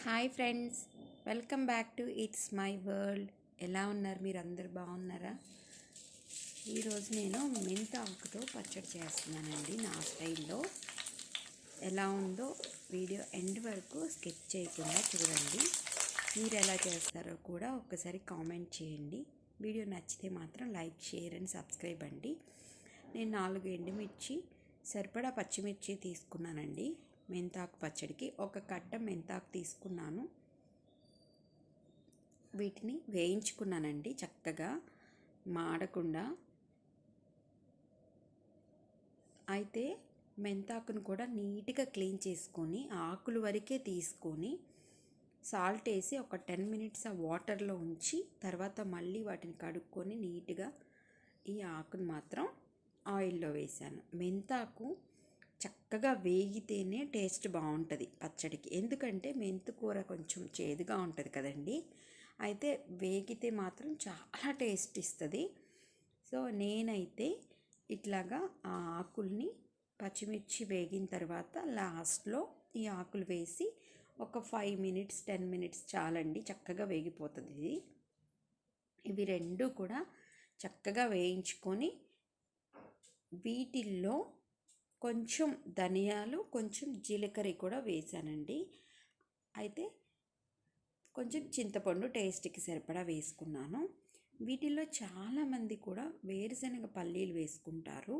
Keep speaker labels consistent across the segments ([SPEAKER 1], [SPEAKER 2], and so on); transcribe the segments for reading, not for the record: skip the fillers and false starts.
[SPEAKER 1] Hi friends, welcome back to it's my world. ఎలా ఉన్నారు? మీరు అందరు బాగున్నారా? ఈరోజు నేను మెంతాకుతో పచ్చడి చేస్తున్నానండి నా స్టైల్లో. ఎలా ఉందో వీడియో ఎండ్ వరకు స్కిప్ చేయకుండా చూడండి. మీరు ఎలా చేస్తారో కూడా ఒక్కసారి కామెంట్ చేయండి. వీడియో నచ్చితే మాత్రం లైక్, షేర్ అండ్ సబ్స్క్రైబ్ అండి. నేను 4 ఎండుమిర్చి, సరిపడా పచ్చిమిర్చి తీసుకున్నానండి. మెంతాకు పచ్చడికి ఒక కట్ట మెంతాకు తీసుకున్నాను. వీటిని వేయించుకున్నానండి చక్కగా మాడకుండా. అయితే మెంతాకును కూడా నీట్గా క్లీన్ చేసుకొని ఆకులు వరకే తీసుకొని సాల్ట్ వేసి ఒక 10 మినిట్స్ ఆ వాటర్లో ఉంచి తర్వాత మళ్ళీ వాటిని కడుక్కొని నీట్గా ఈ ఆకును మాత్రం ఆయిల్లో వేసాను. మెంతాకు చక్కగా వేగితేనే టేస్ట్ బాగుంటుంది పచ్చడికి. ఎందుకంటే మెంతికూర కొంచెం చేదుగా ఉంటుంది కదండి. అయితే వేగితే మాత్రం చాలా టేస్ట్ ఇస్తుంది. సో నేనైతే ఇట్లాగా ఆ ఆకుల్ని పచ్చిమిర్చి వేగిన తర్వాత లాస్ట్లో ఈ ఆకులు వేసి ఒక 5 మినిట్స్ 10 మినిట్స్ చాలండి, చక్కగా వేగిపోతుంది ఇది. ఇవి రెండు కూడా చక్కగా వేయించుకొని వీటిల్లో కొంచెం ధనియాలు, కొంచెం జీలకర్ర కూడా వేసానండి. అయితే కొంచెం చింతపండు టేస్ట్కి సరిపడా వేసుకున్నాను. వీటిల్లో చాలామంది కూడా వేరుశనగ పల్లీలు వేసుకుంటారు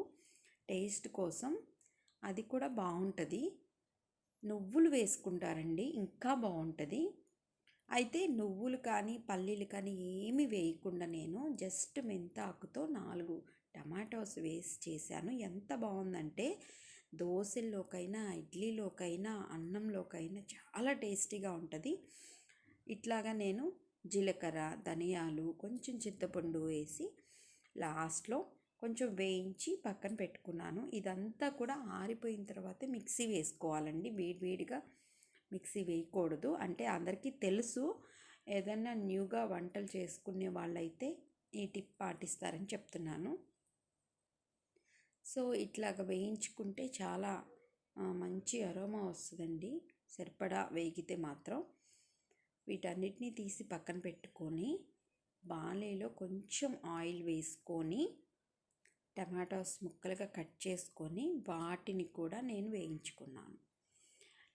[SPEAKER 1] టేస్ట్ కోసం, అది కూడా బాగుంటుంది. నువ్వులు వేసుకుంటారండి, ఇంకా బాగుంటుంది. అయితే నువ్వులు కానీ పల్లీలు కానీ ఏమీ వేయకుండా నేను జస్ట్ మెంతాకుతో 4 టమాటోస్ వేసి చేశాను. ఎంత బాగుందంటే దోశల్లోకైనా, ఇడ్లీలోకైనా, అన్నంలోకైనా చాలా టేస్టీగా ఉంటుంది. ఇట్లాగా నేను జీలకర్ర, ధనియాలు, కొంచెం చింతపండు వేసి లాస్ట్లో కొంచెం వేయించి పక్కన పెట్టుకున్నాను. ఇదంతా కూడా ఆరిపోయిన తర్వాత మిక్సీ వేసుకోవాలండి. వేడివేడిగా మిక్సీ వేయకూడదు. అంటే అందరికీ తెలుసు, ఏదన్నా న్యూగా వంటలు చేసుకునే వాళ్ళైతే ఈ టిప్ పాటిస్తారని చెప్తున్నాను. సో ఇట్లాగ వేయించుకుంటే చాలా మంచి అరోమా వస్తుందండి, సరిపడా వేగితే మాత్రం. వీటన్నిటిని తీసి పక్కన పెట్టుకొని బాణలిలో కొంచెం ఆయిల్ వేసుకొని టమాటోస్ ముక్కలుగా కట్ చేసుకొని వాటిని కూడా నేను వేయించుకున్నాను.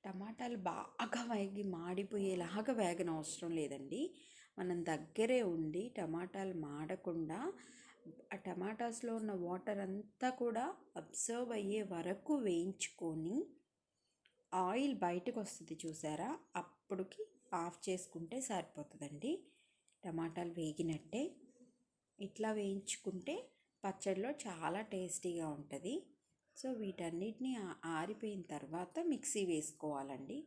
[SPEAKER 1] టమాటాలు బాగా వేగి మాడిపోయేలాగా వేగనవసరం లేదండి. మనం దగ్గరే ఉండి టమాటాలు మాడకుండా ఆ టమాటాస్లో ఉన్న వాటర్ అంతా కూడా అబ్జర్వ్ అయ్యే వరకు వేయించుకొని ఆయిల్ బయటకు వస్తుంది చూసారా, అప్పటికి ఆఫ్ చేసుకుంటే సరిపోతుందండి. టమాటాలు వేగినట్టే. ఇట్లా వేయించుకుంటే పచ్చడిలో చాలా టేస్టీగా ఉంటుంది. సో వీటన్నిటిని ఆరిపోయిన తర్వాత మిక్సీ వేసుకోవాలండి.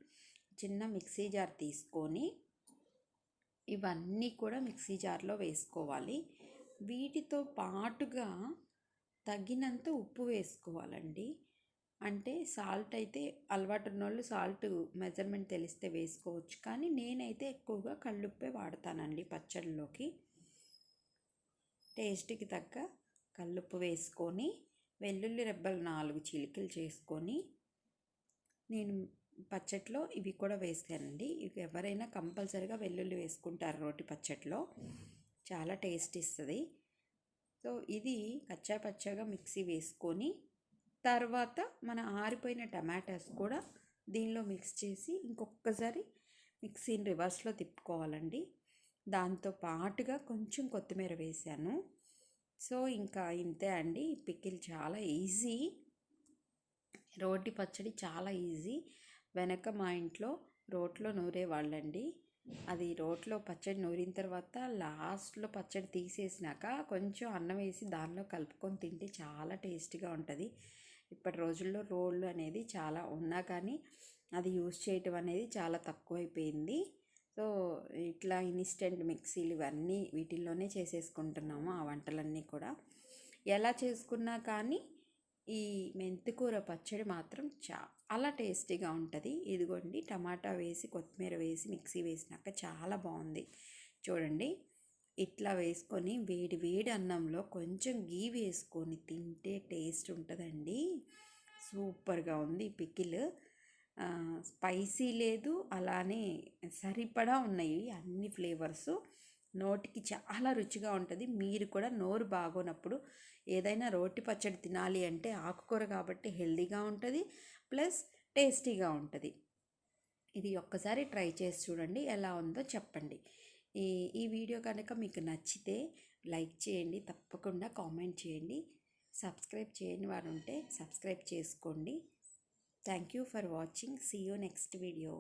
[SPEAKER 1] చిన్న మిక్సీ జార్ తీసుకొని ఇవన్నీ కూడా మిక్సీ జార్లో వేసుకోవాలి. వీటితో పాటుగా తగినంత ఉప్పు వేసుకోవాలండి. అంటే సాల్ట్ అయితే అలవాటు ఉన్నోళ్ళు సాల్ట్ మెజర్మెంట్ తెలిస్తే వేసుకోవచ్చు, కానీ నేనైతే ఎక్కువగా కల్లుప్పే వాడతానండి పచ్చళ్ళలోకి. టేస్ట్కి తగ్గ కల్లుప్పు వేసుకొని వెల్లుల్లి రెబ్బలు 4 చిలికలు చేసుకొని నేను పచ్చట్లో ఇవి కూడా వేసానండి. ఇవి ఎవరైనా కంపల్సరీగా వెల్లుల్లి వేసుకుంటారు రోటి పచ్చట్లో, చాలా టేస్ట్ ఇస్తుంది. సో ఇది కచ్చా పచ్చగా మిక్సీ వేసుకొని తర్వాత మన ఆరిపోయిన టమాటాస్ కూడా దీనిలో మిక్స్ చేసి ఇంకొకసారి మిక్సీని రివర్స్లో తిప్పుకోవాలండి. దాంతో పాటుగా కొంచెం కొత్తిమీర వేసాను. సో ఇంకా ఇంతే అండి. పికిల్ చాలా ఈజీ, రోటి పచ్చడి చాలా ఈజీ. వెనక మా ఇంట్లో రోట్లో నూరేవాళ్ళండి. అది రోట్లో పచ్చడి నూరిన తర్వాత లాస్ట్లో పచ్చడి తీసేసినాక కొంచెం అన్నం వేసి దానిలో కలుపుకొని తింటే చాలా టేస్టీగా ఉంటుంది. ఇప్పటి రోజుల్లో రోళ్ళు అనేది చాలా ఉన్నా కానీ అది యూజ్ చేయటం అనేది చాలా తక్కువైపోయింది. సో ఇట్లా ఇన్స్టెంట్ మిక్సీలు ఇవన్నీ వీటిల్లోనే చేసేసుకుంటున్నాము ఆ వంటలన్నీ కూడా. ఎలా చేసుకున్నా కానీ ఈ మెంతికూర పచ్చడి మాత్రం చాలా టేస్టీగా ఉంటుంది. ఇదిగోండి, టమాటా వేసి కొత్తిమీర వేసి మిక్సీ వేసినాక చాలా బాగుంది చూడండి. ఇట్లా వేసుకొని వేడి వేడి అన్నంలో కొంచెం గీ వేసుకొని తింటే టేస్ట్ ఉంటుందండి. సూపర్గా ఉంది పికిల్. స్పైసీ లేదు, అలానే సరిపడా ఉన్నాయి అన్ని ఫ్లేవర్సు. నోటికి చాలా రుచిగా ఉంటుంది. మీరు కూడా నోరు బాగోనప్పుడు ఏదైనా రోటి పచ్చడి తినాలి అంటే ఆకుకూర కాబట్టి హెల్దీగా ఉంటుంది, ప్లస్ టేస్టీగా ఉంటుంది. ఇది ఒక్కసారి ట్రై చేసి చూడండి, ఎలా ఉందో చెప్పండి. ఈ ఈ వీడియో కనుక మీకు నచ్చితే లైక్ చేయండి, తప్పకుండా కామెంట్ చేయండి. సబ్స్క్రైబ్ చేయని వారు ఉంటే సబ్స్క్రైబ్ చేసుకోండి. Thank you for watching. See you next video.